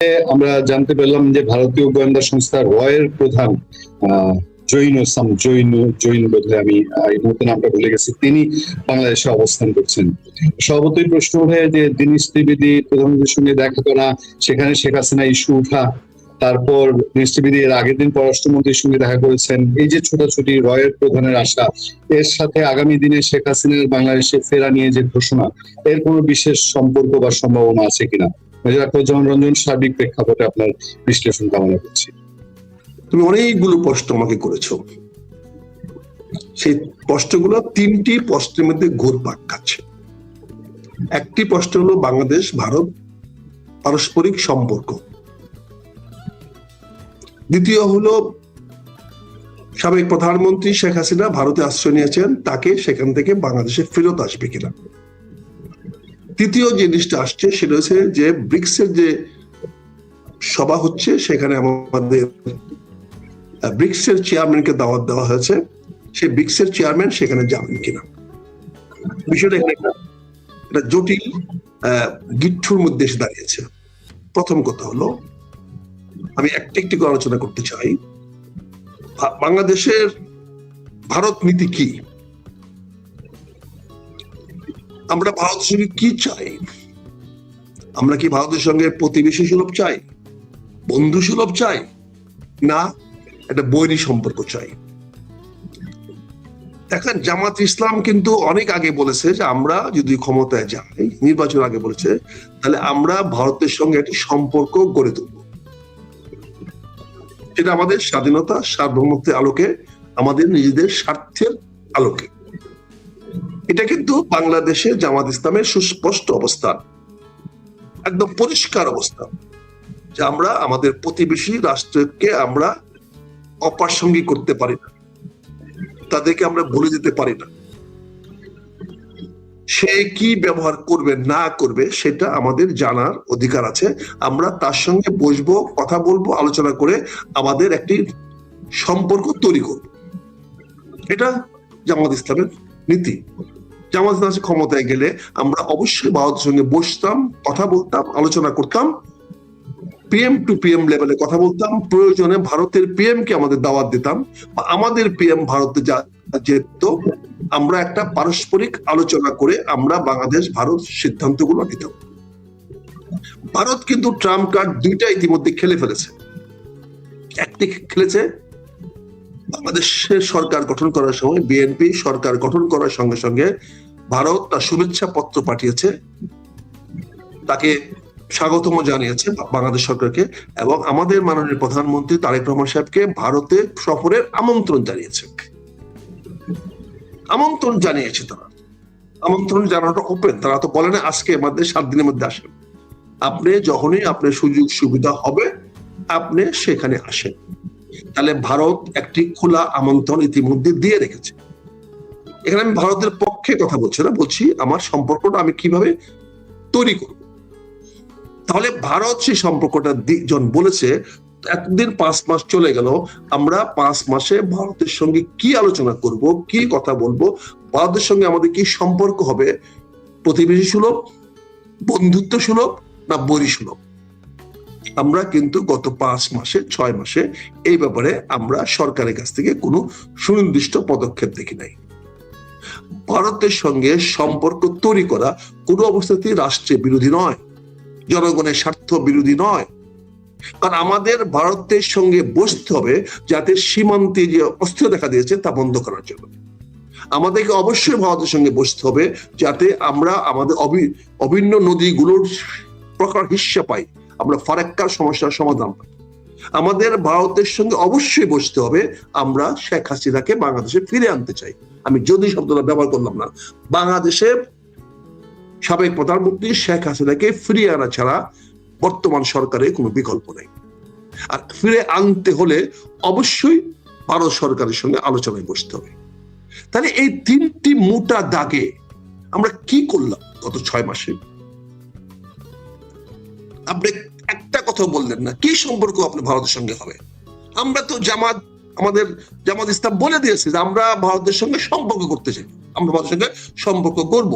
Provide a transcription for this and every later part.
আমরা জানতে পারলাম যে ভারতীয় গোয়েন্দা সংস্থা রয়ের প্রধান জৈন বোধহয়, আমি এই মুহূর্তে নামটা ভুলে গেছি, তিনি বাংলাদেশে অবস্থান করছেন। স্বভাবতই প্রশ্ন ওঠে যে দীনেশ ত্রিবেদী প্রধানমন্ত্রীর সঙ্গে দেখা করা, সেখানে শেখ হাসিনা ইস্যু উঠা, তারপর দীনেশ ত্রিবেদী এর আগের দিন পররাষ্ট্রমন্ত্রীর সঙ্গে দেখা করেছেন, এই যে ছোটাছুটি রয়ের প্রধানের আশা, এর সাথে আগামী দিনে শেখ হাসিনার বাংলাদেশে ফেরা নিয়ে যে ঘোষণা, এর কোনো বিশেষ সম্পর্ক বা সম্ভাবনা আছে কিনা? মেজর আখতারুজ্জামান রঞ্জন, সার্বিক প্রেক্ষাপটে আপনার বিশ্লেষণ কামনা করছি। তুমি অনেকগুলো প্রশ্ন আমাকে করেছো, সেই প্রশ্নগুলো তিনটি প্রশ্নের মধ্যে ঘুরপাক খাচ্ছে। একটি প্রশ্ন হলো বাংলাদেশ ভারত পারস্পরিক সম্পর্ক, দ্বিতীয় হলো সাবেক প্রধানমন্ত্রী শেখ হাসিনা ভারতে আশ্রয় নিয়েছেন, তাকে সেখান থেকে বাংলাদেশে ফেরত আসবে কিনা। তৃতীয় জিনিসটা আসছে সেটা হচ্ছে যে ব্রিক্সের যে সভা হচ্ছে, সেখানে আমাদের ব্রিক্সের চেয়ারম্যানকে দাওয়াত দেওয়া হয়েছে, সেই ব্রিক্সের চেয়ারম্যান সেখানে যাবেন কিনা। বিষয়টা এখানে একটা জটিল গিট্টুর মধ্যে এসে দাঁড়িয়েছে। প্রথম কথা হলো, আমি একটি করে আলোচনা করতে চাই, বাংলাদেশের ভারত নীতি কি, আমরা ভারতের সঙ্গে কি চাই। আমরা কি ভারতের সঙ্গে প্রতিবেশী সুলভ চাই, বন্ধু সুলভ চাই, না একটা বৈরী সম্পর্ক চাই? দেখেন, জামাত ইসলাম কিন্তু অনেক আগে বলেছে যে আমরা যদি ক্ষমতায় যাই, নির্বাচন আগে বলেছে, তাহলে আমরা ভারতের সঙ্গে একটি সম্পর্ক গড়ে তুলব। এটা আমাদের স্বাধীনতা সার্বভৌমত্বের আলোকে, আমাদের নিজেদের স্বার্থের আলোকে। এটা কিন্তু বাংলাদেশে জামাত ইসলামের সুস্পষ্ট অবস্থান, একদম পরিষ্কার অবস্থান, যে আমরা আমাদের প্রতিবেশী রাষ্ট্রকে আমরা অপ্রাসঙ্গিক করতে পারি না, তাদেরকে আমরা ভুলে যেতে পারি না। সে কি ব্যবহার করবে না করবে সেটা আমাদের জানার অধিকার আছে। আমরা তার সঙ্গে বসবো, কথা বলবো, আলোচনা করে আমাদের একটি সম্পর্ক তৈরি করব। এটা জামাত ইসলামের নীতি। জামাত ইসলাম ক্ষমতায় গেলে আমরা অবশ্যই ভারতের সঙ্গে বসতাম, কথা বলতাম, আলোচনা করতাম, পিএম টু পিএম লেভেলে কথা বলতাম, প্রয়োজনে ভারতের পিএম কে আমাদের দাওয়াত দিতাম, বা আমাদের পিএম ভারতে যেত, আমরা একটা পারস্পরিক আলোচনা করে আমরা বাংলাদেশ ভারত সিদ্ধান্তগুলো নিতাম। ভারত কিন্তু ট্রাম্প কার্ড দুইটা ইতিমধ্যে খেলে ফেলেছে। একটি খেলেছে বাংলাদেশের সরকার গঠন করার সময়, বিএনপি সরকার গঠন করার সঙ্গে সঙ্গে ভারত তার শুভেচ্ছা পত্র পাঠিয়েছে, তাকে স্বাগতম জানিয়েছে বাংলাদেশ সরকারকে, এবং আমাদের মাননীয় প্রধানমন্ত্রী তারেক রহমান সাহেবকে ভারতে সফরের আমন্ত্রণ জানিয়েছে। আমন্ত্রণ জানিয়েছে তারা, আমন্ত্রণ জানানোটা ওপেন, তারা তো বলে না আজকে আমাদের 7 দিনের মধ্যে আসেন, আপনি যখনই আপনার সুযোগ সুবিধা হবে আপনি সেখানে আসেন। তাহলে ভারত একটি খোলা আমন্ত্রণ ইতিমধ্যে দিয়ে রেখেছে। এখানে আমি ভারতের পক্ষে কথা বলছি না, বলছি আমার সম্পর্কটা আমি কিভাবে তৈরি করব। তাহলে ভারত সেই সম্পর্কটা যখন বলেছে, এতদিন 5 মাস চলে গেল, আমরা 5 মাসে ভারতের সঙ্গে কি আলোচনা করব, কি কথা বলবো, ভারতের সঙ্গে আমাদের কি সম্পর্ক হবে, প্রতিবেশী সুলভ, বন্ধুত্ব সুলভ, না বৈরী সুলভ। আমরা কিন্তু গত 5 মাসে 6 মাসে এই ব্যাপারে আমরা সরকারের কাছ থেকে কোনো সুনির্দিষ্ট পদক্ষেপ দেখি নাই। ভারতের সঙ্গে সম্পর্ক তৈরি করা কোনো অবস্থাতেই রাষ্ট্রের বিরোধী নয়, জনগণের স্বার্থ বিরোধী নয়। কারণ আমাদের ভারতের সঙ্গে বসতে হবে যাতে সীমান্তে যে অস্থিরতা দেখা দিয়েছে তা বন্ধ করার জন্য। আমাদেরকে অবশ্যই ভারতের সঙ্গে বসতে হবে যাতে আমরা আমাদের অভিন্ন নদীগুলোর প্রকার হিস্সা পাই, আমরা ফারাক্কার সমস্যার সমাধান পাই। আমাদের ভারতের সঙ্গে অবশ্যই বসতে হবে, আমরা শেখ হাসিনাকে বাংলাদেশে ফিরে আনতে চাই। আমি যদি শব্দটা ব্যবহার করলাম না, বাংলাদেশে সাবেক প্রধানমন্ত্রী শেখ হাসিনাকে ফিরিয়ে আনা ছাড়া বর্তমান সরকারের কোনো বিকল্প নেই। আর ফিরে আনতে হলে অবশ্যই ভারত সরকারের সঙ্গে আলোচনায় বসতে হবে। তাহলে এই 3টি মোটা দাগে আমরা কি করলাম গত 6 মাসে? আপনি একটা কথা বললেন না, কি সম্পর্ক আপনি ভারতের সঙ্গে হবে? আমরা তো আমাদের জামাত ইসলাম বলে দিয়েছে যে আমরা ভারতের সঙ্গে সম্পর্ক করতে চাই, আমরা ভারতের সঙ্গে সম্পর্ক করব।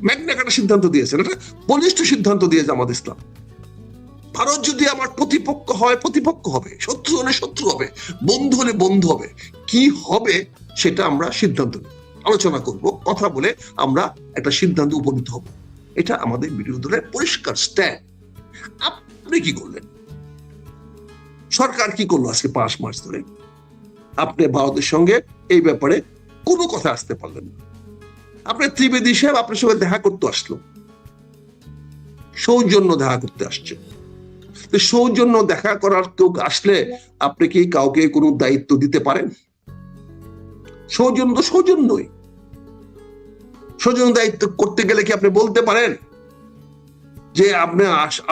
ম্যাগনা কার্টা সিদ্ধান্ত দিয়েছেন, এটা বলিষ্ঠ সিদ্ধান্ত দিয়েছে জামাত ইসলাম। ভারত যদি আমার প্রতিপক্ষ হয় প্রতিপক্ষ হবে, শত্রু হলে শত্রু হবে, বন্ধু হলে বন্ধু হবে, কি হবে সেটা আমরা সিদ্ধান্ত নেব, আলোচনা করব, কথা বলে আমরা একটা সিদ্ধান্ত উপনীত হব। এটা আমাদের বিরোধী দলের পরিষ্কার স্ট্যান্ড। আপনি কি করলেন? সরকার কি করলো আজকে 5 মাস ধরে? আপনি ভারতের সঙ্গে এই ব্যাপারে কোনো কথা আসতে পারলেন না। আপনার ত্রিবেদী সাহেব আপনার সঙ্গে দেখা করতে আসলো, সৌজন্য দেখা করতে আসছে। সৌজন্য দেখা করার কেউ আসলে আপনি কি কাউকে কোনো দায়িত্ব দিতে পারেন? সৌজন্য তো সৌজন্যই। সৌজন্য দায়িত্ব করতে গেলে কি আপনি বলতে পারেন যে আপনি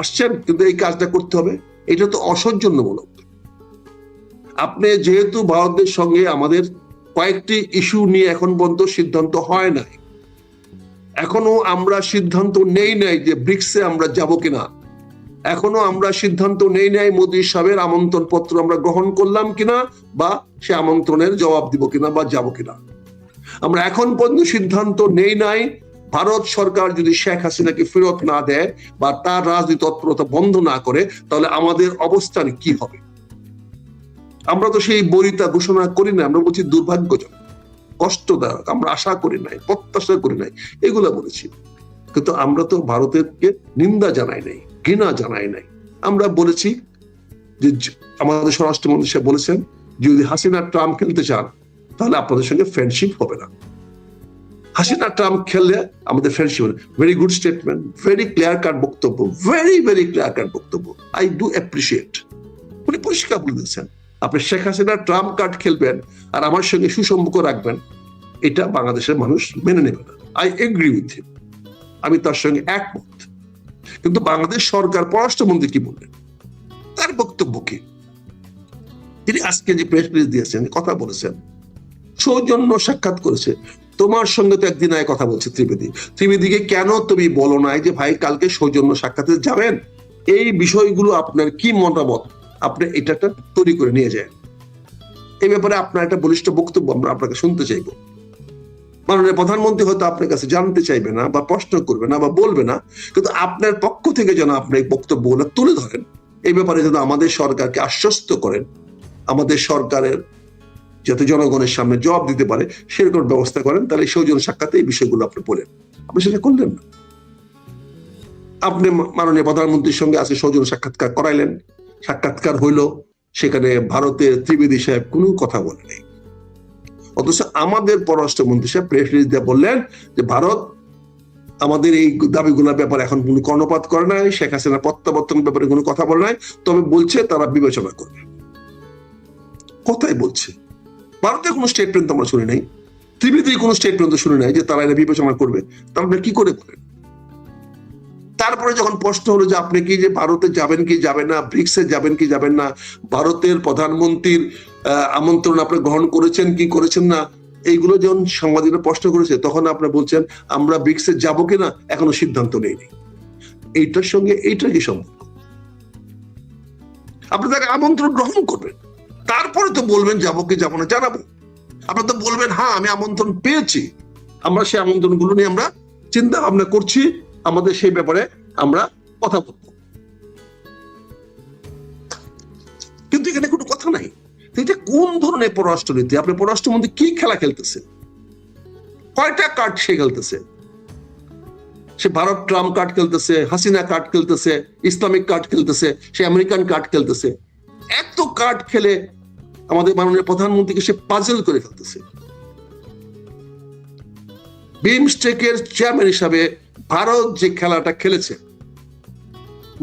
আসছেন কিন্তু এই কাজটা করতে হবে? এটা তো অসৌজন্যমূলক। আপনি যেহেতু ভারতের সঙ্গে আমাদের কয়েকটি ইস্যু নিয়ে এখন পর্যন্ত সিদ্ধান্ত হয় নাই, এখনো আমরা সিদ্ধান্ত নেই নাই যে ব্রিক্সে আমরা যাব কিনা, এখনো আমরা সিদ্ধান্ত নেই নাই মোদী সাহেবের আমন্ত্রণ পত্র আমরা গ্রহণ করলাম কিনা বা সে আমন্ত্রণের জবাব দিব কিনা বা যাব কিনা। আমরা এখন পর্যন্ত সিদ্ধান্ত নেই নাই ভারত সরকার যদি শেখ হাসিনাকে ফেরত না দেয় বা তার রাজনীতি তৎপরতা বন্ধ না করে তাহলে আমাদের অবস্থান কি হবে। আমরা তো সেই বরিতা ঘোষণা করি না, আমরা বলছি দুর্ভাগ্যজনক, কষ্টদায়ক, আমরা আশা করি নাই, প্রত্যাশা করি নাই, এগুলা বলেছি। কিন্তু আমরা তো ভারতেরকে নিন্দা জানাই নাই, ঘৃণা জানাই নাই। আমরা বলেছি যে আমাদের স্বরাষ্ট্রমন্ত্রী সাহেব বলেছেন যদি হাসিনা ট্রাম্প খেলতে চান তাহলে আপনাদের সঙ্গে ফ্রেন্ডশিপ হবে না। হাসিনা ট্রাম্প খেললে আমাদের ফ্রেন্ডশিপ হবে। Very good statement, very clear cut বক্তব্য, ভেরি ক্লিয়ার কাট বক্তব্য। I do appreciate. উনি পরিষ্কার বলে দিয়েছেন আপনি শেখ হাসিনা ট্রাম্প কার্ড খেলবেন আর আমার সঙ্গে সুসম্পর্ক রাখবেন, এটা বাংলাদেশের মানুষ মেনে নেবে না। আই এগ্রি উইথ হিম, আমি তার সঙ্গে একমত। কিন্তু বাংলাদেশ সরকার পররাষ্ট্রমন্ত্রী কি বললেন, তার বক্তব্য কি? তিনি আজকে যে প্রেস রিলিজ দিয়েছেন, কথা বলেছেন, সৌজন্য সাক্ষাৎ করেছে। তোমার সঙ্গে তো একদিন আগে কথা বলছে ত্রিবেদীকে কেন তুমি বলো নাই যে ভাই কালকে সৌজন্য সাক্ষাতে যাবেন? এই বিষয়গুলো আপনার কি মতামত, আপনি এটা একটা তৈরি করে নিয়ে যায়। এই ব্যাপারে আপনার একটা বলিষ্ঠ বক্তব্য আমরা আপনাকে শুনতে চাইবো। মাননীয় প্রধানমন্ত্রী হয়তো আপনার কাছে জানতে চাইবে না বা প্রশ্ন করবে না বা বলবে না, কিন্তু আপনার পক্ষ থেকে যেন আপনি এই বক্তব্যগুলো তুলে ধরেন, এই ব্যাপারে যেন আমাদের সরকারকে আশ্বস্ত করেন, আমাদের সরকারের যাতে জনগণের সামনে জবাব দিতে পারে সেরকম ব্যবস্থা করেন। তাহলে সৌজন্য সাক্ষাতে এই বিষয়গুলো আপনি বলেন, আপনি সেটা করলেন না। আপনি মাননীয় প্রধানমন্ত্রীর সঙ্গে আজকে সৌজন্য সাক্ষাৎকার করাইলেন, সাক্ষাৎকার হইল, সেখানে ভারতের ত্রিবেদী সাহেব কোনো কথা বলেনি। অথচ আমাদের পররাষ্ট্রমন্ত্রী সাহেব প্রেস রিলিজ দিয়ে বললেন যে ভারত আমাদের এই দাবিগুলোর ব্যাপারে এখন কোনো কর্ণপাত করে নাই, শেখ হাসিনা প্রত্যাবর্তনের ব্যাপারে কোনো কথা বলে নাই, তবে বলছে তারা বিবেচনা করবে। কথাই বলছে। ভারতের কোনো স্টেটমেন্ট আমরা শুনি নাই, ত্রিবেদীর কোনো স্টেটমেন্ট তো শুনি নাই যে তারা এটা বিবেচনা করবে। তাহলে কি করে বলেন? তারপরে যখন প্রশ্ন হলো যে আপনি কি যে ভারতে যাবেন কি যাবেন না, ব্রিক্সে যাবেন কি যাবেন না, ভারতের প্রধানমন্ত্রীর আমন্ত্রণ আপনি গ্রহণ করেছেন কি করেছেন না, এইগুলো যখন সাংবাদিকরা প্রশ্ন করেছে তখন আপনি বলছেন আমরা ব্রিক্সে যাবো কিনা এখনো সিদ্ধান্ত নেইনি। এইটার সঙ্গে এইটার কি সম্পর্ক? আপনি তাকে আমন্ত্রণ গ্রহণ করবেন, তারপরে তো বলবেন যাবো কি যাবো না জানাবো। আপনি তো বলবেন হ্যাঁ আমি আমন্ত্রণ পেয়েছি, আমরা সেই আমন্ত্রণগুলো নিয়ে আমরা চিন্তা ভাবনা করছি, আমাদের সেই ব্যাপারে আমরা কথা বলবো। কিন্তু এখানে কোনো কথা নাই। এটা কোন ধরনের পররাষ্ট্রনীতি? আপনি পররাষ্ট্রমন্ত্রী কি খেলা খেলতেছে? কয়টা কার্ড সে খেলতেছে? সে ভারত ট্রাম্প কার্ড খেলতেছে, হাসিনা কার্ড খেলতেছে, ইসলামিক কার্ড খেলতেছে, সে আমেরিকান কার্ড খেলতেছে। এত কার্ড খেলে আমাদের মাননীয় প্রধানমন্ত্রীকে সে পাজল করে ফেলতেছে। বিমস্টেকের চেয়ারম্যান হিসাবে ভারত যে খেলাটা খেলেছে,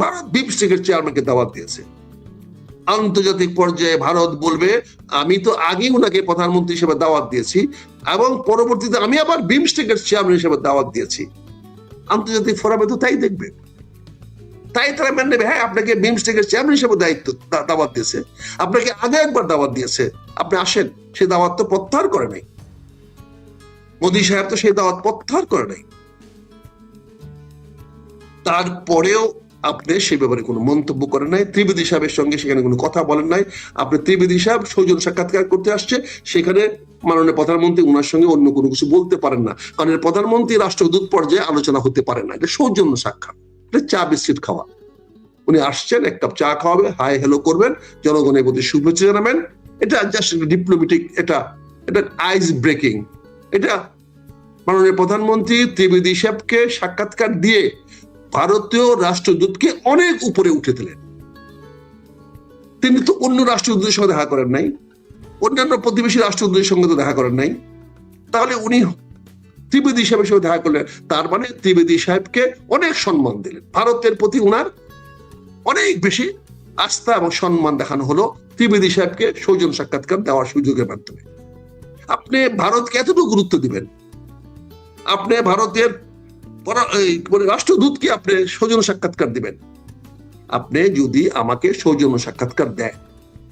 ভারত বিমস্টেকের চেয়ারম্যানকে দাওয়াত দিয়েছে। আন্তর্জাতিক পর্যায়ে ভারত বলবে আমি তো আগে ওনাকে প্রধানমন্ত্রী হিসেবে দাওয়াত দিয়েছি এবং পরবর্তীতে আমি আবার বিমস্টেকের চেয়ারম্যান হিসেবে দাওয়াত দিয়েছি। আন্তর্জাতিক ফোরামে তো তাই দেখবে, তাই তারা মেনে নেবে হ্যাঁ আপনাকে বিমস্টেকের চেয়ারম্যান হিসেবে দাওয়াত দিয়েছে, আপনাকে আগে একবার দাওয়াত দিয়েছে, আপনি আসেন। সেই দাওয়াত তো প্রত্যাহার করে নাই মোদী সাহেব, তো সেই দাওয়াত প্রত্যাহার করে নাই। তারপরেও আপনি সে ব্যাপারে কোনো মন্তব্য করেন নাই, ত্রিবেদী সাহেবের সঙ্গে সেখানে কোনো কথা বলেন নাই। আপনি ত্রিবেদী সাহেব সৌজন্য সাক্ষাৎকার করতে আসছে, সেখানে মাননীয় প্রধানমন্ত্রী ওনার সঙ্গে অন্য কোনো কিছু বলতে পারেন না, কারণ প্রধানমন্ত্রী রাষ্ট্রদূত পর্যায়ে আলোচনা হতে পারে না, এটা সৌজন্য সাক্ষাৎ, এটা চা বিস্কিট খাওয়া। উনি আসছেন, এক কাপ চা খাওয়াবে, হাই হ্যালো করবেন, জনগণের প্রতি শুভেচ্ছা জানাবেন, এটা জাস্ট ডিপ্লোমেটিক, এটা আইস ব্রেকিং। এটা মাননীয় প্রধানমন্ত্রী ত্রিবেদী সাহেবকে সাক্ষাৎকার দিয়ে ভারতীয় রাষ্ট্রদূতকে অনেক উপরে উঠে দিলেন। তিনি তো অন্য রাষ্ট্রদূতের সঙ্গে দেখা করেন নাই, অন্যান্য প্রতিবেশী রাষ্ট্রদূতের সঙ্গে তো দেখা করেন নাই, তাহলে উনি ত্রিবেদী সাহেবের সঙ্গে দেখা করলেন, তার মানে ত্রিবেদী সাহেবকে অনেক সম্মান দিলেন। ভারতের প্রতি উনার অনেক বেশি আস্থা এবং সম্মান দেখানো হলো ত্রিবেদী সাহেবকে সৌজন্য সাক্ষাৎকার দেওয়ার সুযোগের মাধ্যমে। আপনি ভারতকে এতটুকু গুরুত্ব দিবেন, আপনি ভারতের রাষ্ট্রদূতকে আপনি সৌজন্য সাক্ষাৎকার দিবেন। আপনি যদি আমাকে সৌজন্য সাক্ষাৎকার দেয়,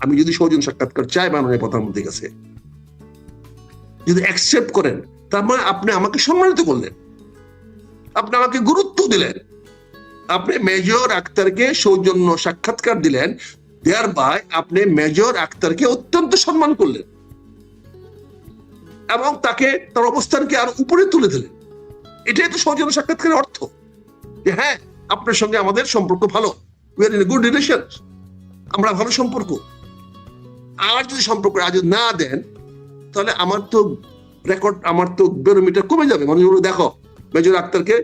আমি যদি সৌজন্য সাক্ষাৎকার চাই মাননীয় প্রধানমন্ত্রীর কাছে, যদি অ্যাকসেপ্ট করেন, তার মানে আপনি আমাকে সম্মানিত করলেন, আপনি আমাকে গুরুত্ব দিলেন, আপনি মেজর আক্তারকে সৌজন্য সাক্ষাৎকার দিলেন, দেয়ার বাই আপনি মেজর আক্তারকে অত্যন্ত সম্মান করলেন এবং তাকে তার অবস্থানকে আরো উপরে তুলে দিলেন। এটাই তো সৌজন্য সাক্ষাৎকারের অর্থ, যে হ্যাঁ আপনার সঙ্গে আমাদের সম্পর্ক ভালো, we are in good relation, আমরা ভালো সম্পর্ক। আর যদি সম্পর্ক আজ না দেন, তাহলে আমার তো রেকর্ড, আমার তো বেরোমিটার কমে যাবে। মানুষ দেখো মেজর আক্তারকে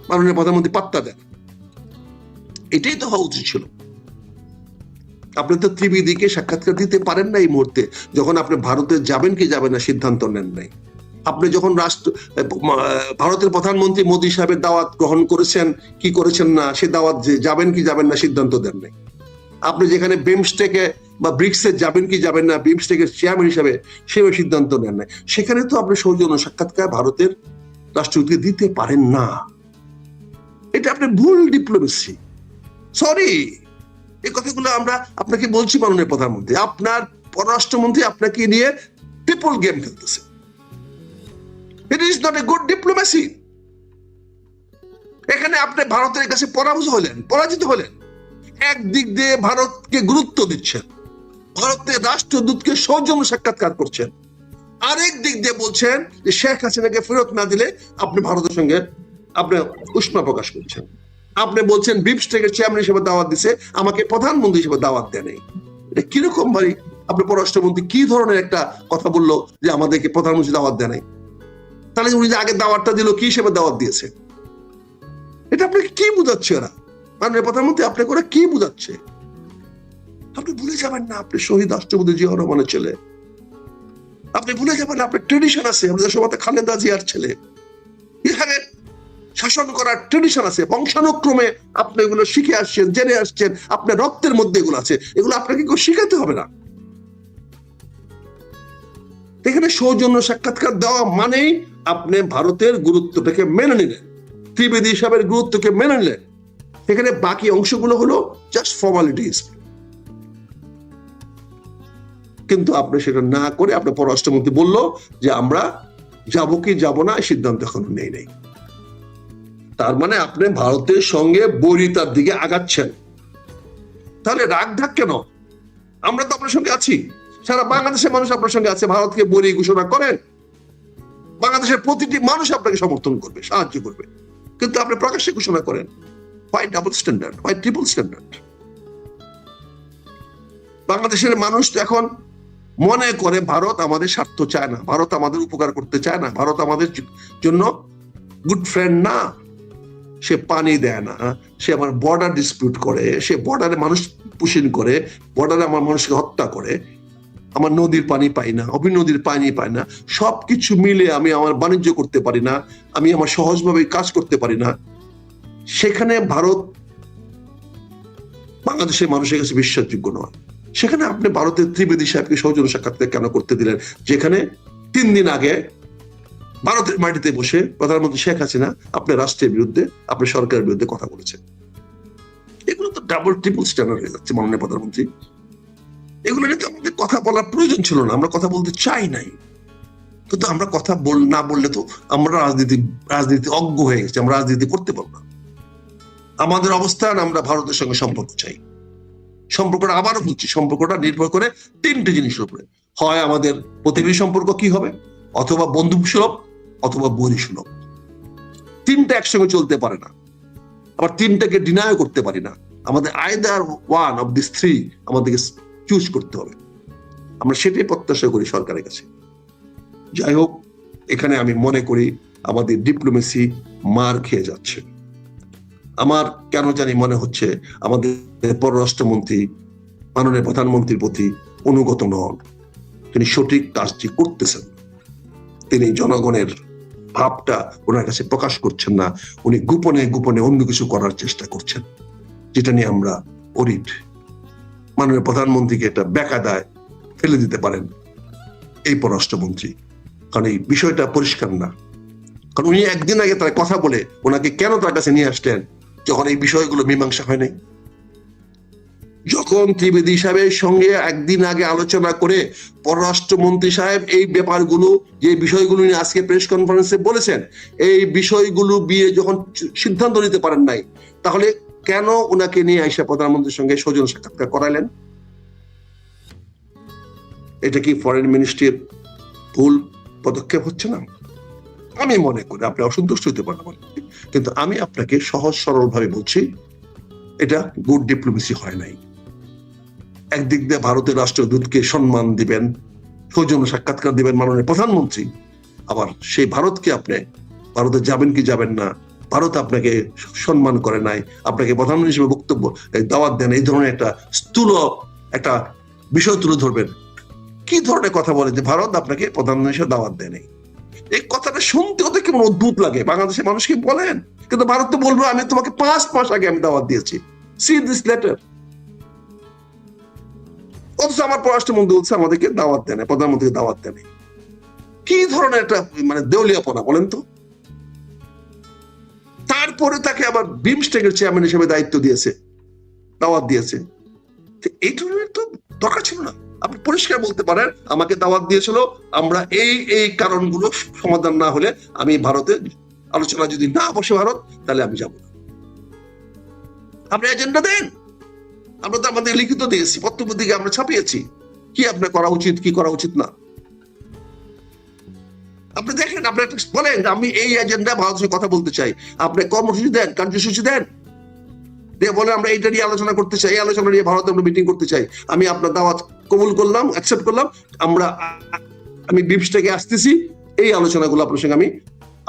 মাননীয় প্রধানমন্ত্রী পাত্তা দেন, এটাই তো হওয়া উচিত ছিল। আপনি তো ত্রিবেদীকে সাক্ষাৎকার দিতে পারেন না এই মুহূর্তে, যখন আপনি ভারতে যাবেন কি যাবেন না সিদ্ধান্ত নেন নাই। আপনি যখন ভারতের প্রধানমন্ত্রী মোদী সাহেবের দাওয়াত গ্রহণ করেছেন কি করেছেন না, সে দাওয়াত যাবেন কি যাবেন না সিদ্ধান্ত দেন নাই। আপনি যেখানে বিমস্টেকে বা ব্রিক্সে যাবেন কি যাবেন না, বিমস্টেকের চেয়ারম্যান হিসাবে সেভাবে সিদ্ধান্ত নেন নাই, সেখানে তো আপনি সৌজন্য সাক্ষাৎকার ভারতের রাষ্ট্রদূতকে দিতে পারেন না। এটা আপনি ভুল ডিপ্লোমেসি। সরি, এই কথাগুলো আমরা আপনাকে বলছি মাননীয় প্রধানমন্ত্রী, আপনার পররাষ্ট্রমন্ত্রী আপনাকে নিয়ে ট্রিপল গেম খেলতেছে। It is not a good diplomacy. এখানে আপনি ভারতের কাছে পরাজিত হলেন। একদিক দিয়ে ভারতকে গুরুত্ব দিচ্ছেন, ভারতের রাষ্ট্রদূতকে সৌজন্য সাক্ষাৎকার করছেন, আরেক দিক দিয়ে বলছেন যে শেখ হাসিনাকে ফেরত না দিলে আপনি ভারতের সঙ্গে আপনি উষ্মা প্রকাশ করছেন। আপনি বলছেন বিমস্টেকের চেয়ারম্যান হিসেবে দাওয়াত দিছে, আমাকে প্রধানমন্ত্রী হিসেবে দাওয়াত দেয় নাই। এটা কিরকম ভাই? আপনি পররাষ্ট্রমন্ত্রী কি ধরনের একটা কথা বললো যে আমাদেরকে প্রধানমন্ত্রী দাওয়াত দেয় নাই? তাহলে উনি যে আগে দাওয়াতটা দিল কি হিসেবে দাওয়াত দিয়েছে? এটা আপনাকে কি বুঝাচ্ছে ওরা? মাননীয় প্রধানমন্ত্রী আপনাকে ওরা কি বুঝাচ্ছে? আপনি ভুলে যাবেন না আপনি শহীদ রাষ্ট্রপতি জিয়াউর রহমানের ছেলে। আপনি ভুলে যাবেন না আপনার ট্রেডিশন আছে, আমাদের সমাজে খালেদা জিয়ার ছেলে। এখানে শাসন করার ট্রেডিশন আছে, বংশানুক্রমে আপনি এগুলো শিখে আসছেন, জেনে আসছেন, আপনার রক্তের মধ্যে এগুলো আছে, এগুলো আপনাকে কেউ শিখাতে হবে না। এখানে সৌজন্য সাক্ষাৎকার দেওয়া মানেই আপনি ভারতের গুরুত্বটাকে মেনে নিলেন, ত্রিবেদী সাহেবের গুরুত্বকে মেনে নিলেন। এখানে বাকি অংশগুলো হলো জাস্ট ফর্মালিটিস। কিন্তু আপনি সেটা না করে আপনার পররাষ্ট্রমন্ত্রী বলল যে আমরা যাবো কি যাব না সিদ্ধান্ত এখনো নেই নাই। তার মানে আপনি ভারতের সঙ্গে বৈরিতার দিকে আগাচ্ছেন। তাহলে রাগ ঢাক কেন? আমরা তো আপনার সঙ্গে আছি, সারা বাংলাদেশের মানুষ আপনার সঙ্গে আছে। ভারতকে বৈরী ঘোষণা করেন, বাংলাদেশের প্রতিটি মানুষ আপনাকে সমর্থন করবে, সাহায্য করবে, কিন্তু আপনি প্রকাশ্যে ঘোষণা করেন। Why double standard, why triple standard? বাংলাদেশের মানুষ তো এখন মনে করে ভারত আমাদের স্বার্থ চায় না, ভারত আমাদের উপকার করতে চায় না, ভারত আমাদের জন্য গুড ফ্রেন্ড না। সে পানি দেয় না, সে আমার বর্ডার ডিসপিউট করে, সে বর্ডারে মানুষ পুষিন করে, বর্ডারে আমার মানুষকে হত্যা করে, আমার নদীর পানি পাই না, নদীর পানি পাই না, সবকিছু মিলে আমি আমার বাণিজ্য করতে পারি না, আমি আমার সহজভাবে কাজ করতে পারি না। সেখানে ভারত বাংলাদেশের মানুষের কাছে বিশ্বাসযোগ্য নয়। সেখানে আপনি ভারতের ত্রিবেদী সাহেবকে সৌজন্য সাক্ষাৎকার কেন করতে দিলেন, যেখানে 3 দিন আগে ভারতের মাটিতে বসে প্রধানমন্ত্রী শেখ হাসিনা আপনার রাষ্ট্রের বিরুদ্ধে, আপনার সরকারের বিরুদ্ধে কথা বলেছেন? এগুলো তো ডাবল ট্রিপল স্ট্যান্ডার্ড হয়ে যাচ্ছে মাননীয় প্রধানমন্ত্রী। এগুলো নিয়ে আমাদের কথা বলার প্রয়োজন ছিল না, আমরা কথা বলতে চাই নাই। কিন্তু আমরা কথা না বললে তো আমরা রাজনীতি অজ্ঞ হয়ে গেছে, আমরা রাজনীতি করতে পারবো না। আমাদের অবস্থান, আমরা ভারতের সঙ্গে সম্পর্ক চাই। সম্পর্কটা আবারও বলছি, সম্পর্কটা নির্ভর করে তিনটে জিনিসের উপরে। হয় আমাদের প্রতিবেশী সম্পর্ক কি হবে, অথবা বন্ধু সুলভ, অথবা বৈরী সুলভ। তিনটা একসঙ্গে চলতে পারে না, আবার তিনটাকে ডিনাই করতে পারি না। আমাদের either one of this three আমাদেরকে চুজ করতে হবে। আমরা সেটাই প্রত্যাশা করি সরকারের কাছে। যাই হোক, এখানে আমি মনে করি আমাদের ডিপ্লোমেসি মার খেয়ে যাচ্ছে। আমার কেন জানি মনে হচ্ছে আমাদের পররাষ্ট্রমন্ত্রী মাননীয় প্রধানমন্ত্রীর প্রতি অনুগত নন। তিনি সঠিক কাজটি করতেছেন, তিনি জনগণের ভাবটা ওনার কাছে প্রকাশ করছেন না, উনি গোপনে গোপনে অন্য কিছু করার চেষ্টা করছেন, যেটা নিয়ে আমরা অরিড। মাননীয় প্রধানমন্ত্রীকে একটা বেকায়দায় ফেলে দিতে পারেন এই পররাষ্ট্রমন্ত্রী, কারণ এই বিষয়টা পরিষ্কার না। কারণ উনি একদিন আগে তার কথা বলে ওনাকে কেন তার কাছে নিয়ে আসলেন যখন এই বিষয়গুলো মীমাংসা হয় নাই? যখন ত্রিবেদী সাহেবের সঙ্গে একদিন আগে আলোচনা করে পররাষ্ট্রমন্ত্রী সাহেব এই ব্যাপারগুলো, যে বিষয়গুলো নিয়ে আজকে প্রেস কনফারেন্সে বলেছেন, এই বিষয়গুলো বিয়ে যখন সিদ্ধান্ত নিতে পারেন নাই, তাহলে কেন ওনাকে নিয়ে আইসা প্রধানমন্ত্রীর সঙ্গে সৌজন্য সাক্ষাৎকার করাইলেন? এটা কি ফরেন মিনিস্ট্রির ভুল পদক্ষেপ হচ্ছে না? আমি মনে করি, আপনি অসন্তুষ্ট হতে পারেন, কিন্তু আমি আপনাকে সহজ সরল ভাবে বলছি, এটা গুড ডিপ্লোমেসি হয় নাই। একদিক দিয়ে ভারতের রাষ্ট্রদূতকে সম্মান দিবেন, সৌজন্য সাক্ষাৎকার দিবেন মাননীয় প্রধানমন্ত্রী, আবার সেই ভারতকে আপনি ভারতে যাবেন কি যাবেন না, ভারত আপনাকে সম্মান করে নাই, আপনাকে প্রধানমন্ত্রী হিসেবে বক্তব্য দাওয়াত দেন, এই ধরনের একটা স্থূল একটা বিষয় তুলে ধরবেন। কি ধরনের কথা বলে যে ভারত আপনাকে প্রধানমন্ত্রী হিসেবে দাওয়াত দেয় নাই? এই কথাটা শুনতেও তো কেমন অদ্ভুত লাগে। বাংলাদেশের মানুষকে বলেন, কিন্তু ভারত তো বলবো আমি তোমাকে 5 মাস আগে আমি দাওয়াত দিয়েছি, সি দিস লেটার। অথচ আমার পররাষ্ট্রমন্ত্রী বলছে আমাদেরকে দাওয়াত দেন, প্রধানমন্ত্রীকে দাওয়াত দেন। কি ধরনের একটা মানে দেউলিয়াপনা বলেন তো? তারপরে তাকে আবার বিমস্টেকের চেয়ারম্যান হিসেবে দায়িত্ব দিয়েছে, দাওয়াত দিয়েছে। এই ধরনের তো দরকার ছিল না। আপনি পরিষ্কার বলতে পারেন আমাকে দাওয়াত দিয়েছিল, আমরা এই এই কারণগুলো সমাধান না হলে আমি ভারতে আলোচনা যদি না বসে ভারত, তাহলে আমি যাব না। আপনি এজেন্ডা দেন, আমরা তো আমাদের লিখিত দিয়েছি, পত্রপত্রিকা আমরা ছাপিয়েছি, কি আপনার করা উচিত কি করা উচিত না। আপনি দেখেন, আপনি বলেন আমি এই এজেন্ডা ভারতের কথা বলতে চাই, আপনি কর্মসূচি দেন, কার্যসূচি দেন, বলে আমরা এইটা নিয়ে আলোচনা করতে চাই, এই আলোচনা নিয়ে ভারতে আমরা মিটিং করতে চাই, আমি আপনার দাওয়াত কবুল করলাম, অ্যাকসেপ্ট করলাম, আমি বিমস্টেকে আসতেছি, এই আলোচনাগুলো আপনার সঙ্গে আমি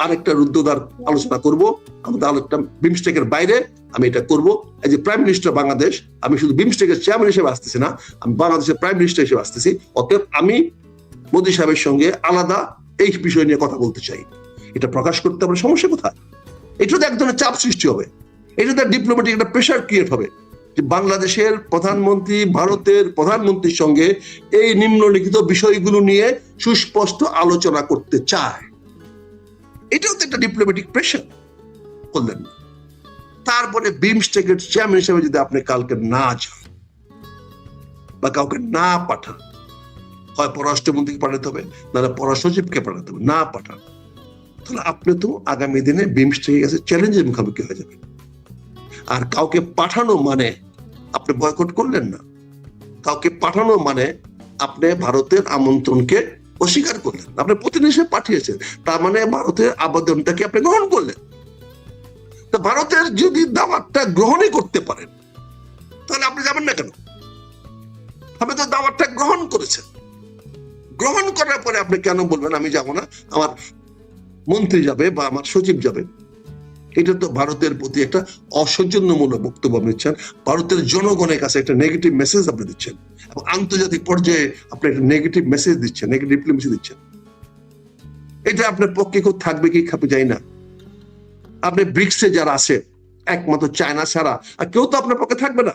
আরেকটা রুদ্ধদ্বার আলোচনা করব, আমাদের আরেকটা বিমস্টেকের বাইরে আমি এটা করব। এই যে প্রাইম মিনিস্টার বাংলাদেশ, আমি শুধু বিমস্টেকের চেয়ারম্যান হিসেবে আসতেছি না, আমি বাংলাদেশের প্রাইম মিনিস্টার হিসেবে আসতেছি, অতএব আমি মোদী সাহেবের সঙ্গে আলাদা এই বিষয় নিয়ে কথা বলতে চাই। এটা প্রকাশ করতে আমার সমস্যা কোথায়? এটা তো এক ধরনের চাপ সৃষ্টি হবে, এটা তো ডিপ্লোম্যাটিক একটা প্রেশার ক্রিয়েট হবে যে বাংলাদেশের প্রধানমন্ত্রী ভারতের প্রধানমন্ত্রীর সঙ্গে এই নিম্নলিখিত বিষয়গুলো নিয়ে সুস্পষ্ট আলোচনা করতে চায়। এটাও তো একটা ডিপ্লোম্যাটিক প্রেশার করলেন না। তারপরে বিমস্টেকের চেয়ারম্যান হিসেবে যদি আপনি কালকে না যান বা কাউকে না পাঠান, হয় পররাষ্ট্রমন্ত্রীকে পাঠাতে হবে, নাহলে পররাষ্ট্র সচিবকে পাঠাতে হবে, না পাঠান, তাহলে আপনি তো আগামী দিনে বিমস্টেকের কাছে চ্যালেঞ্জের মুখোমুখি হয়ে যাবেন। আর কাউকে পাঠানো মানে আপনি বয়কট করলেন না, কাউকে পাঠানো মানে আপনি ভারতের আমন্ত্রণকে অস্বীকার করলেন, আপনি প্রতিনিধি হিসেবে পাঠিয়েছেন, তার মানে ভারতের আবেদনটাকে আপনি গ্রহণ করলেন। তো ভারতের যদি দাওয়াতটা গ্রহণই করতে পারেন, তাহলে আপনি যাবেন না কেন? আপনি তো দাওয়াতটা গ্রহণ করেছেন, গ্রহণ করার পরে আপনি কেন বলবেন আমি যাব না, আমার মন্ত্রী যাবে বা আমার সচিব যাবে? এটা তো ভারতের প্রতি একটা অসৌজন্যমূলক বক্তব্য আপনি দিচ্ছেন, ভারতের জনগণের কাছে একটা নেগেটিভ মেসেজ আপনি দিচ্ছেন, এবং আন্তর্জাতিক পর্যায়ে আপনি একটা নেগেটিভ মেসেজ দিচ্ছেন, নেগেটিভ ডিপ্লোমেসি দিচ্ছেন। এটা আপনার পক্ষে কেউ থাকবে কি খাবে যাই না। আপনি ব্রিক্সে যারা আছে, একমাত্র চায়না ছাড়া আর কেউ তো আপনার পক্ষে থাকবে না,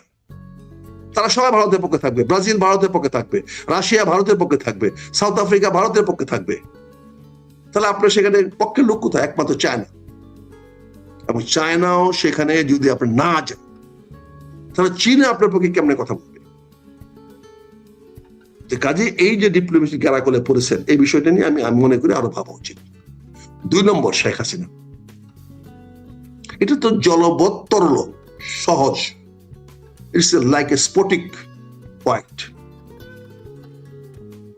তারা সবাই ভারতের পক্ষে থাকবে, ব্রাজিল ভারতের পক্ষে থাকবে, রাশিয়া ভারতের পক্ষে থাকবে, সাউথ আফ্রিকা ভারতের পক্ষে থাকবে। তাহলে আপনার সেখানে পক্ষে লোক কোথায়? একমাত্র চায়না। এবং চায়নাও সেখানে যদি আপনি না যান, তাহলে চীনে আপনার পক্ষে কেমনে কথা বলবে? কাজে এই যে ডিপ্লোমেসি গ্যারাকলে পড়েছেন, এই বিষয়টা নিয়ে আমি মনে করি আরো ভাবা উচিত। 2 নম্বর, শেখ হাসিনা, এটা তো জলবৎ তরল, সহজ, ইটস লাইক এ স্ফটিক পয়েন্ট।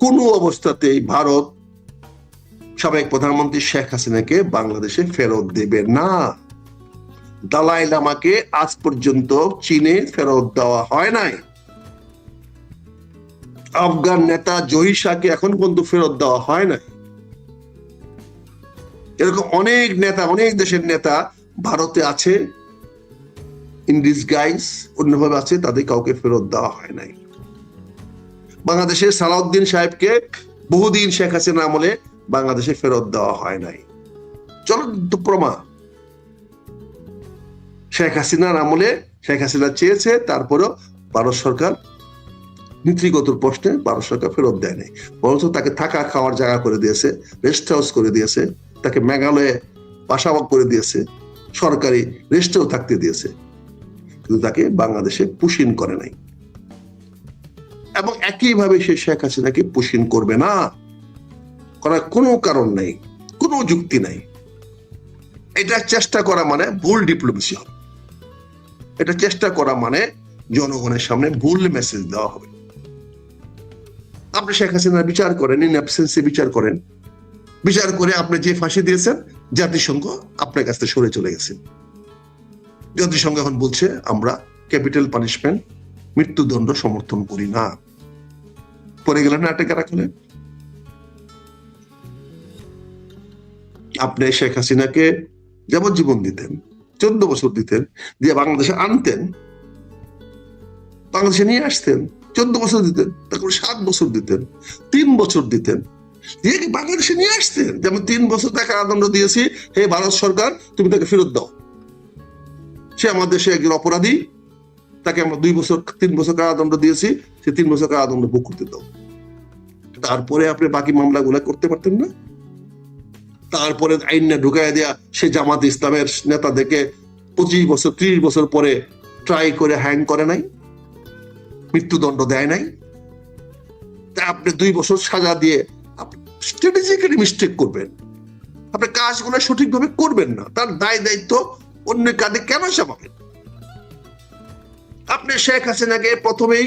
কোন অবস্থাতেই ভারত সাবেক প্রধানমন্ত্রী শেখ হাসিনাকে বাংলাদেশে ফেরত দেবে না। দালাই লামাকে আজ পর্যন্ত চীনে ফেরত দেওয়া হয় নাই। আফগান নেতা জহির শাহকে এখন পর্যন্ত ফেরত দেওয়া হয় নাই। এরকম অনেক নেতা, অনেক দেশের নেতা ভারতে আছে, ইন ডিসগাইজ, অন্যভাবে আছে, তাদের কাউকে ফেরত দেওয়া হয় নাই। বাংলাদেশের সালাউদ্দিন সাহেবকে বহুদিন শেখ হাসিনা আমলে বাংলাদেশে ফেরত দেওয়া হয় নাই। চলন্ত প্রমাণ, শেখ হাসিনার আমলে শেখ হাসিনা চেয়েছে, তারপরেও ভারত সরকার নীতিগত প্রশ্নে ভারত সরকার ফেরত দেয় নাই, বরঞ্চ তাকে থাকা খাওয়ার জায়গা করে দিয়েছে, রেস্ট হাউস করে দিয়েছে, তাকে মেঘালয়ে বাসা করে দিয়েছে, সরকারি রেস্টেও থাকতে দিয়েছে, কিন্তু তাকে বাংলাদেশে পুশিন করে নাই। এবং একইভাবে সে শেখ হাসিনাকে পুশিন করবে না, করার কোনো কারণ নেই, কোনো যুক্তি নাই। এটা চেষ্টা করা মানে ভুল ডিপ্লোমেসি হবে। এটা চেষ্টা করা মানে জনগণের সামনে ভুল মেসেজ দেওয়া হবে। আপনি শেখ হাসিনার বিচার করেন, ইন অ্যাবসেন্সে বিচার করেন, বিচার করে আপনি যে ফাঁসি দিয়েছেন, জাতিসংঘ আপনার কাছ থেকে সরে চলে গেছে। জাতিসংঘ এখন বলছে আমরা ক্যাপিটাল পানিশমেন্ট, মৃত্যুদণ্ড সমর্থন করি না। পরে গেলেন নাটকে রাখলেন। আপনি শেখ হাসিনাকে যাবজ্জীবন দিতেন, 14 বছর দিতেন, দিয়ে বাংলাদেশে আনতেন, বাংলাদেশে নিয়ে আসতেন, 14 বছর দিতেন, তারপরে 7 বছর দিতেন, 3 বছর দিতেন, দিয়ে বাংলাদেশে নিয়ে আসতেন। যেমন 3 বছর তাকে কারাদণ্ড দিয়েছি, হে ভারত সরকার তুমি তাকে ফেরত দাও, সে আমাদের দেশে একজন অপরাধী, তাকে আমরা 2 বছর 3 বছর কারাদণ্ড দিয়েছি, সে 3 বছর কারাদণ্ড ভোগ করতে দাও। তারপরে আপনি বাকি মামলাগুলো করতে পারতেন না? তারপরে আইন ঢুকাই দেয়া সে জামাত ইসলামের নেতাদেরকে 25 বছর 30 বছর পরে ট্রাই করে হ্যাং করে নাই, মৃত্যুদণ্ড দেয় নাই। তা আপনি 2 বছর সাজা দিয়ে স্ট্র্যাটেজিক্যালি মিস্টেক করবেন, আপনি কাজগুলো সঠিকভাবে করবেন না, তার দায় দায়িত্ব অন্য কাঁধে কেন চাপাবেন? আপনি শেখ হাসিনাকে প্রথমেই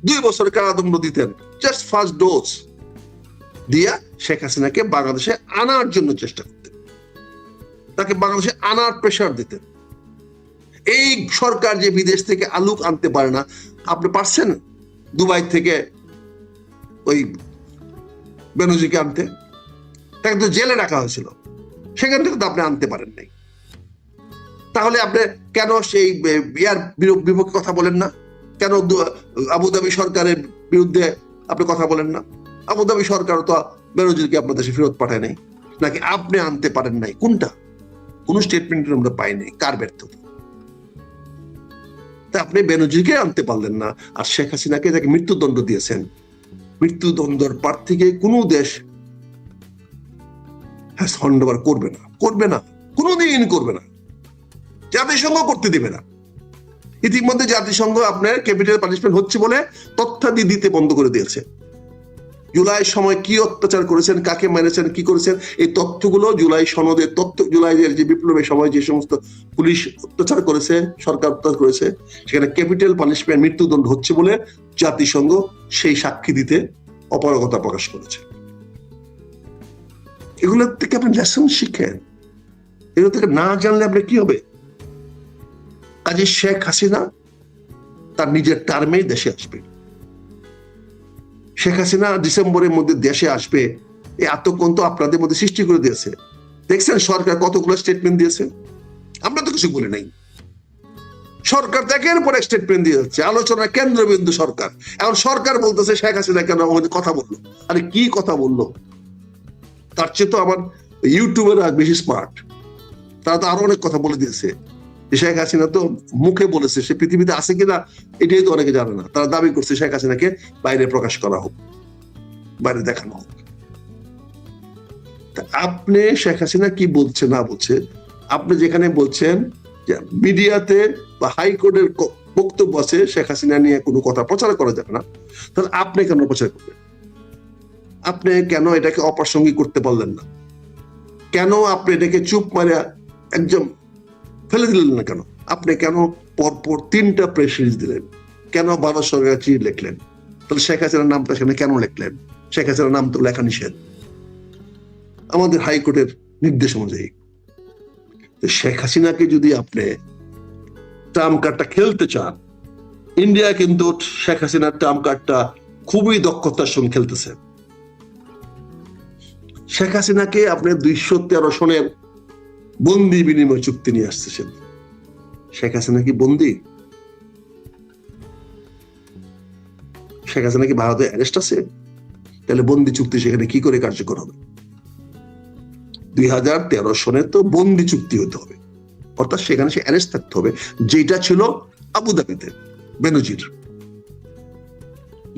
2 বছর কারাদণ্ড দিতেন, জাস্ট ফার্স্ট ডোজ দিয়া শেখ হাসিনাকে বাংলাদেশে আনার জন্য চেষ্টা করতেন, তাকে বাংলাদেশে আনার প্রেশার দিতেন। এই সরকার যে বিদেশ থেকে আলু আনতে পারে না, আপনি পারছেন দুবাই থেকে ওই বেনজিকে আনতে? তাকে তো জেলে রাখা হয়েছিল, সেখান থেকে তো আপনি আনতে পারেন নাই। তাহলে আপনি কেন সেই বিয়ার বিপক্ষে কথা বলেন না? কেন আবুধাবি সরকারের বিরুদ্ধে আপনি কথা বলেন না? আবুধাবি সরকার তো বেনজিরকে আপনার দেশে ফেরত পাঠায় নাই, নাকি আপনি আনতে পারেন নাই? কোনটা? কোন স্টেটমেন্ট আমরা পাই নাই। কার ব্যর্থতা? তা আপনি বেনজিরকে আনতে পারলেন না, আর শেখ হাসিনাকে যাকে মৃত্যুদণ্ড দিয়েছেন, মৃত্যুদণ্ডের প্রার্থীকে কোনো দেশ হ্যান্ডওভার করবে না, করবে না, কোনোদিন করবে না, জাতিসংঘ করতে দেবে না। ইতিমধ্যে জাতিসংঘ আপনার ক্যাপিটাল পানিশমেন্ট হচ্ছে বলে তথ্যাদি দিতে বন্ধ করে দিয়েছে। জুলাই সময় কি অত্যাচার করেছেন, কাকে মেরেছেন, কি করেছেন, এই তথ্যগুলো জুলাই সনদের তথ্য, জুলাইয়ের যে বিপ্লবের সময় যে সমস্ত পুলিশ অত্যাচার করেছে, সরকার অত্যাচার করেছে, সেখানে ক্যাপিটাল পানিশমেন্ট, মৃত্যুদণ্ড হচ্ছে বলে জাতিসংঘ সেই সাক্ষী দিতে অপারগতা প্রকাশ করেছে। এগুলো থেকে আপনি লেসন শিখেন, এগুলো থেকে না জানলে আপনি কি হবে? কাজে শেখ হাসিনা তার নিজের টার্মেই দেশে আসবে। শেখ হাসিনা ডিসেম্বরের মধ্যে দেশে আসবে, এই আতঙ্ক আপনাদের মধ্যে সৃষ্টি করে দিয়েছে। দেখছেন সরকার কতগুলো স্টেটমেন্ট দিয়েছে, আমরা তো কিছু বলি নাই। সরকার একের পর এক স্টেটমেন্ট দিয়ে যাচ্ছে, আলোচনা কেন্দ্রবিন্দু সরকার। এখন সরকার বলতেছে শেখ হাসিনা কেন আমাদের কথা বললো। আরে কি কথা বললো? তার চেয়ে তো আমার ইউটিউবের বেশি স্মার্ট, তারা তো আরো অনেক কথা বলে দিয়েছে। শেখ হাসিনা তো মুখে বলেছে, সে পৃথিবীতে আছে কিনা এটাই তো অনেকে জানে না। তারা দাবি করছে শেখ হাসিনাকে বাইরে প্রকাশ করা হোক, বাইরে দেখানো হোক। আপনি শেখ হাসিনা কি বলছে না বলছে, আপনি যেখানে বলছেন যে মিডিয়াতে বা হাইকোর্টের বক্তব্য আছে শেখ হাসিনা নিয়ে কোনো কথা প্রচার করা যাবে না, তাহলে আপনি কেন প্রচার করবেন? আপনি কেন এটাকে অপ্রাসঙ্গিক করতে পারলেন না? কেন আপনি এটাকে চুপ মারিয়া একদম ফেলে দিলেন না? কেন? আপনি কেন পরপর 3টা প্রেস রিলিজ দিলেন? কেন ভারত সরকার চিঠি লিখলেন? তাহলে শেখ হাসিনার নামটা সেখানে কেন লিখলেন? শেখ হাসিনার নাম তো লেখা নিষেধ আমাদের হাইকোর্টের নির্দেশ অনুযায়ী। শেখ হাসিনাকে যদি আপনি ট্রাম্প কার্ডটা খেলতে চান, ইন্ডিয়া কিন্তু শেখ হাসিনার ট্রাম্প কার্ডটা খুবই দক্ষতার সঙ্গে খেলতেছে। শেখ হাসিনাকে আপনি 213 সনের বন্দি বিনিময় চুক্তি নিয়ে আসতেছেন। শেখ হাসিনা কি বন্দি? শেখ হাসিনা কি ভারতে অ্যারেস্ট আছে? তাহলে বন্দি চুক্তি সেখানে কি করে কার্যকর হবে? 2013 সনে তো বন্দি চুক্তি হতে হবে, অর্থাৎ সেখানে সে অ্যারেস্ট থাকতে হবে, যেটা ছিল আবুধাবিতে বেনজির,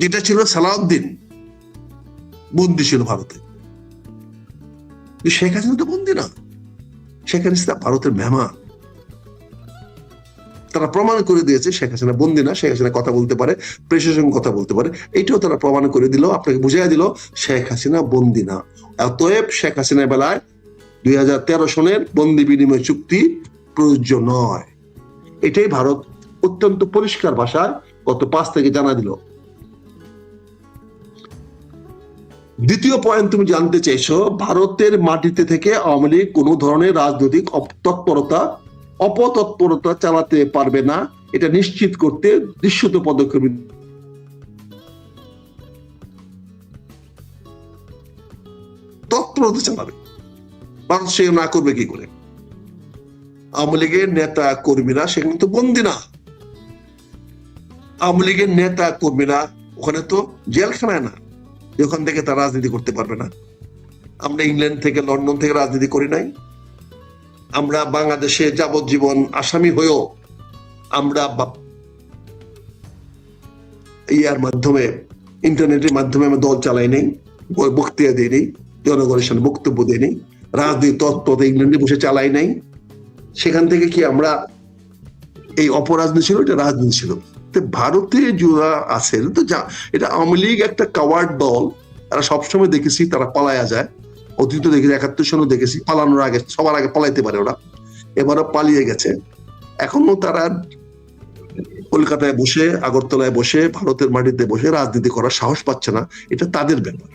যেটা ছিল সালাউদ্দিন বন্দি ছিল ভারতে। শেখ হাসিনা তো বন্দি না, শেখ হাসিনা ভারতের মেহমান। তারা প্রমাণ করে দিয়েছে শেখ হাসিনা বন্দি না, শেখ হাসিনা কথা বলতে পারে, প্রেসের সঙ্গে কথা বলতে পারে। এইটাও তারা প্রমাণ করে দিল, আপনাকে বুঝাই দিল শেখ হাসিনা বন্দি না। অতএব শেখ হাসিনার বেলায় 2013 সনের বন্দি বিনিময় চুক্তি প্রযোজ্য নয়। এটাই ভারত অত্যন্ত পরিষ্কার ভাষায় গত 5 থেকে জানা দিল। দ্বিতীয় পয়েন্ট তুমি জানতে চাইছো, ভারতের মাটিতে থেকে আওয়ামী লীগ কোন ধরনের রাজনৈতিক অপতৎপরতা চালাতে পারবে না, এটা নিশ্চিত করতে দৃশ্যত পদক্ষেপ তৎপরতা চালাবে। ভারত সে না করবে কি করে? আওয়ামী লীগের নেতা কর্মীরা সেখানে তো বন্দি না। আওয়ামী লীগের নেতা কর্মীরা ওখানে তো জেলখানায় না, ওখান থেকে তারা রাজনীতি করতে পারবে না। আমরা ইংল্যান্ড থেকে লন্ডন থেকে রাজনীতি করি নাই। আমরা বাংলাদেশে যাবজ্জীবন আসামি হয়েও আমরা ইয়ার মাধ্যমে, ইন্টারনেটের মাধ্যমে আমরা দল চালাই নেই, বক্তৃতা দিই নেই, জনগণের সামনে বক্তব্য দিই নেই, রাজনীতি তত্ত্ব ইংল্যান্ডে বসে চালাই নাই। সেখান থেকে কি আমরা এই অপরাজনীতি ছিল? এটা রাজনীতি ছিল। ভারতে যারা আছেন তো এটা আওয়ামী লীগ একটা কাওয়ার্ড দল, তারা সবসময় দেখেছি তারা পালায়া যায়। অতীত দেখেছি, 71 সনে দেখেছি পালানোর আগে, সবার আগে পালাইতে পারে ওরা, এবারও পালিয়ে গেছে। এখনো তারা কলকাতায় বসে, আগরতলায় বসে, ভারতের মাটিতে বসে রাজনীতি করার সাহস পাচ্ছে না, এটা তাদের ব্যাপার।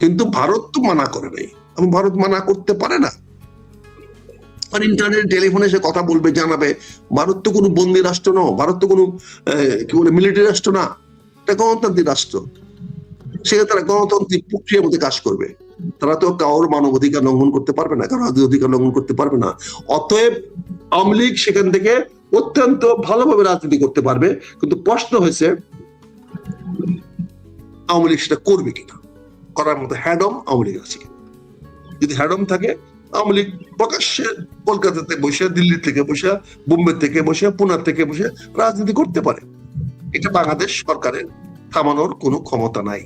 কিন্তু ভারত তো মানা করে নাই, এবং ভারত মানা করতে পারে না। আর ইন্টারনেট টেলিফোনে সে কথা বলবে, জানাবে। ভারত তো কোনো বন্দী রাষ্ট্র না, ভারত তো কোনো কি বলে মিলিটারি রাষ্ট্র না, এটা গণতান্ত্রিক রাষ্ট্র। সেখানে তারা গণতান্ত্রিক প্রক্রিয়ার মধ্যে কাজ করবে। তারা তো কারোর মানবাধিকার লঙ্ঘন করতে পারবে না, কারোর অধিকার লঙ্ঘন করতে পারবে না। অতএব আওয়ামী লীগ সেখান থেকে অত্যন্ত ভালোভাবে রাজনীতি করতে পারবে। কিন্তু প্রশ্ন হয়েছে আওয়ামী লীগ সেটা করবে কিনা, করার মতো হ্যাডম আওয়ামী লীগ আছে কিনা। যদি হ্যাডম থাকে, আওয়ামী লীগ প্রকাশ্যে কলকাতাতে বসে, দিল্লি থেকে বসে, বোম্বে থেকে বসে, পুনা থেকে বসে রাজনীতি করতে পারে। এটা বাংলাদেশ সরকারের থামানোর কোনো ক্ষমতা নাই।